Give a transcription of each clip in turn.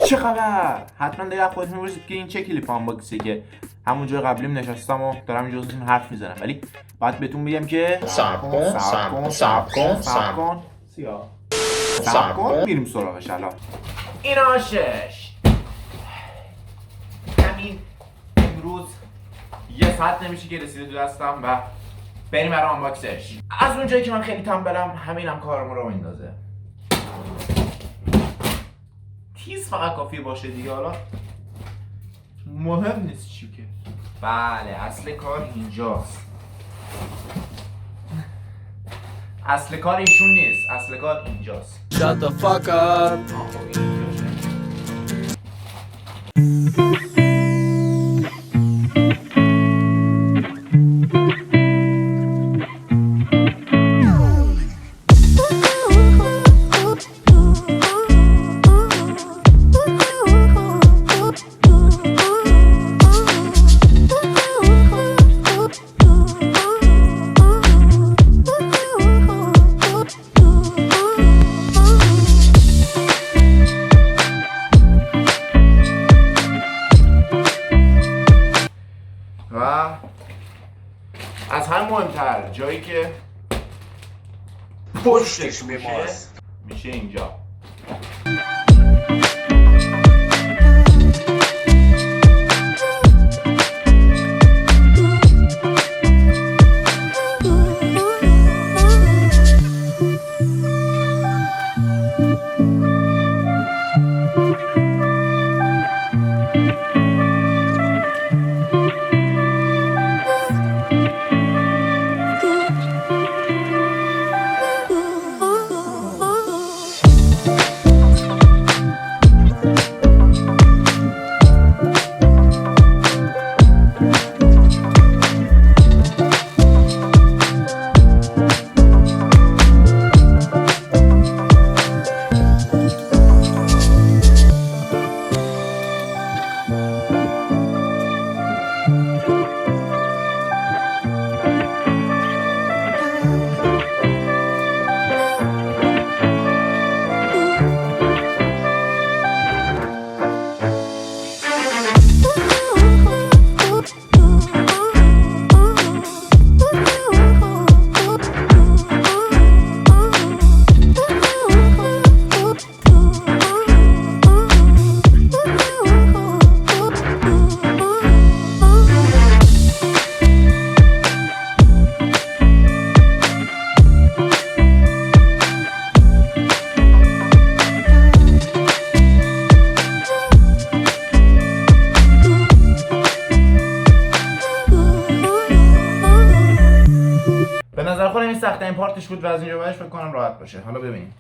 چه خبر؟ حتما دیگه خودتون می‌پرسید که این چه کلیپ آنباکسیه که همون جای قبلیم نشستم و دارم اینجا حرف میزنم، ولی باید بهتون بگم که صبر کن میریم سراغش. الان اینا شش همین امروز یه ساعت نمیشه که رسیده تو دستم و بریم برای آنباکسش. از اونجایی که من خیلی تنبلم همینم کارمو رو میندازه. تیز فقط کافیه باشه دیگه، حالا مهم نیست چی که. بله اصل کار اینجاست. اصل کار ایشون نیست، اصل کار اینجاست. Shut the fuck up. از هم مهمتر جایی که پشتش میشه اینجا. به نظر خودم این سخت این پارتش بود و از اینجا بعدش فکر کنم راحت باشه. حالا ببینیم.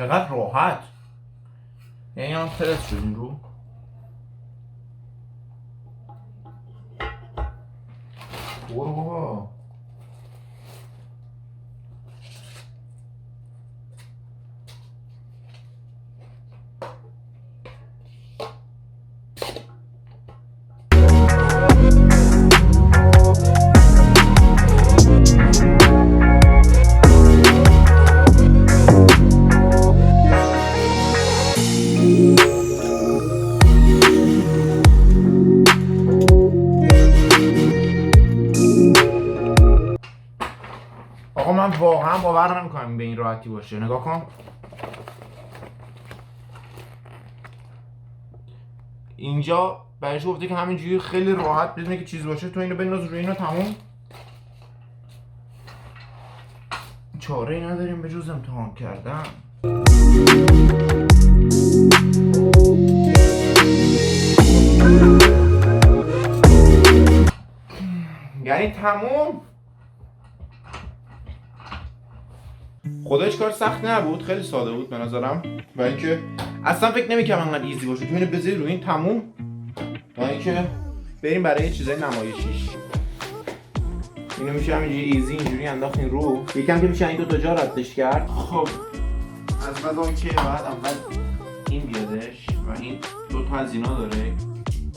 چقدر راحت. یعنی هم فرست شد این رو. برو بابا. آقا من واقعا باور نمیکنم به این راحتی باشه. نگاه کن. اینجا برایش گفته که همینجوری خیلی راحت بدونه که چیز باشه تو اینو بنداز روی اینو تموم. چاره ای نداریم به جز امتحان کردن. یعنی تموم. خودش کار سخت نبود، خیلی ساده بود به نظرم. و اینکه اصلا فکر نمی‌کردم انقدر ایزی باشه. تو اینو بذاری روی این تموم. و اینکه بریم برای چیزای نمایشیش. اینو میشه همینجوری ایزی اینجوری انداختین رو. یکم که میشه این دو تا جا ردش کرد. خب از بعد اون که بعد اول این بیادش و این دو تا از اینا داره.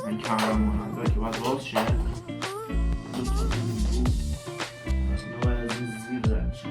این کامرا مونده که بعد باز شه. دو تا از این زیر رد شه.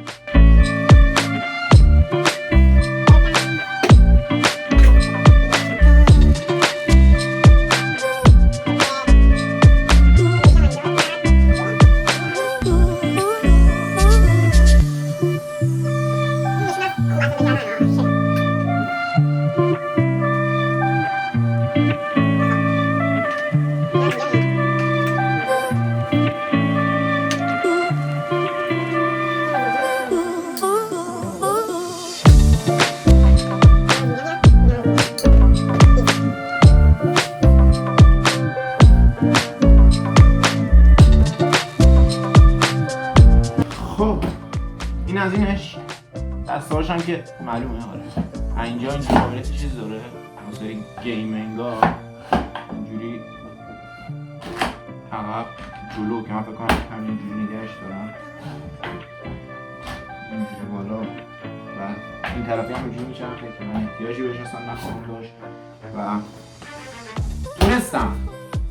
این از اینش دستهاش هم که معلومه. آره اینجا این قابلیت چیز داره واسه گیمینگا اینجوری عقب جلو که من فکر کنم همینجوری نگهش دارم اینجوری بالا و این طرفی هم اینجوری میچرخه که من احتیاجی بهش اصلا نخواهم داشت و تونستم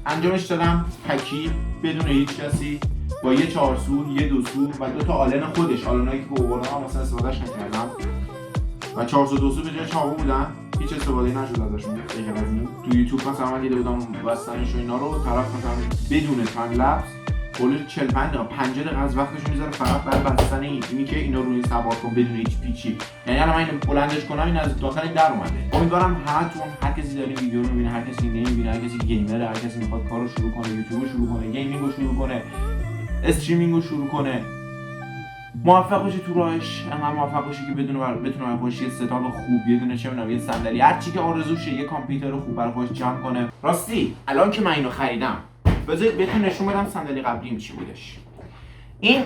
انجامش دادم تکی بدون هیچ کسی با یه 4 سور، یه 2 سور و 2 تا آلن خودش. آلنایی که آوردم هم مثلا استفادهش نکردم و 4 سور 2 سور به جای چاقو بودن. هیچ استفاده نشد ازشون. دیگه از این تو یوتیوب مثلا من دیده بودم بستنش و اینا رو طرف مثلا بدون تایم لپس کل 45 دقیقه 50 دقیقه از وقتش میذاره فقط برای بستن اینی که اینا روی سوار کن بدون هیچ پیچی. یعنی الان من اینو بلندش کنم این از داخل این در اومده. امیدوارم همتون هر کسی داره ویدیو رو میبینه، هر کسی نمیبینه، هر کسی گیمره، هر کسی میخواد کارو شروع کنه، یوتیوب رو شروع کنه، گیمینگ رو شروع کنه، استریمینگ رو شروع کنه، موفق باشه تو راهش. انقدر موفق باشه که بتونه خودش یه ستاپ خوب، یه دونه چه می‌دونم یه صندلی، هر چی که آرزوشه، یه کامپیوتر خوب برای خودش جمع کنه. راستی الان که من اینو خریدم بذارید بهتون نشون بدم صندلی قبلیم چی بودش. این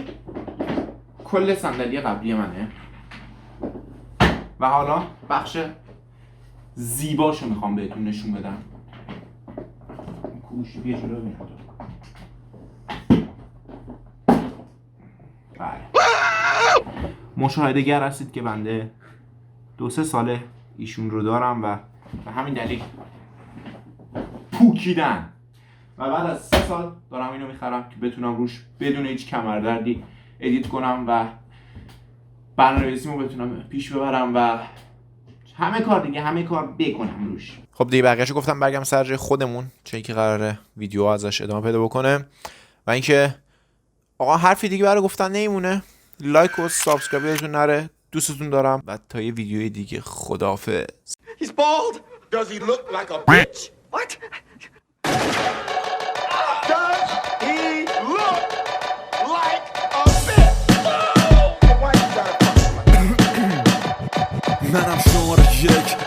کل صندلی قبلی منه و حالا بخش زیباشو میخوام بهتون نشون بدم. کوش بیا جلو ببین. بله مشاهده‌گر هستید که بنده 2-3 ساله ایشون رو دارم و به همین دلیل پوکیدن و بعد از 3 سال دارم اینو میخرم که بتونم روش بدون هیچ کمردردی ادیت کنم و برنامه‌نویسیمو بتونم پیش ببرم و همه کار بکنم روش. خب دیگه بقیه‌شو گفتم برگم سر جای خودمون چه که قراره ویدیو ازش ادامه پیدا بکنه و اینکه آقا حرفی دیگه برای گفتن نمیمونه. لایک و سابسکرایب یادتون نره. دوستتون دارم و تا یه ویدیوی دیگه خداحافظ. He's bald. Does he look like a bitch? What? Does he look like a bitch? Why you gotta fuck with my... منم شماره 1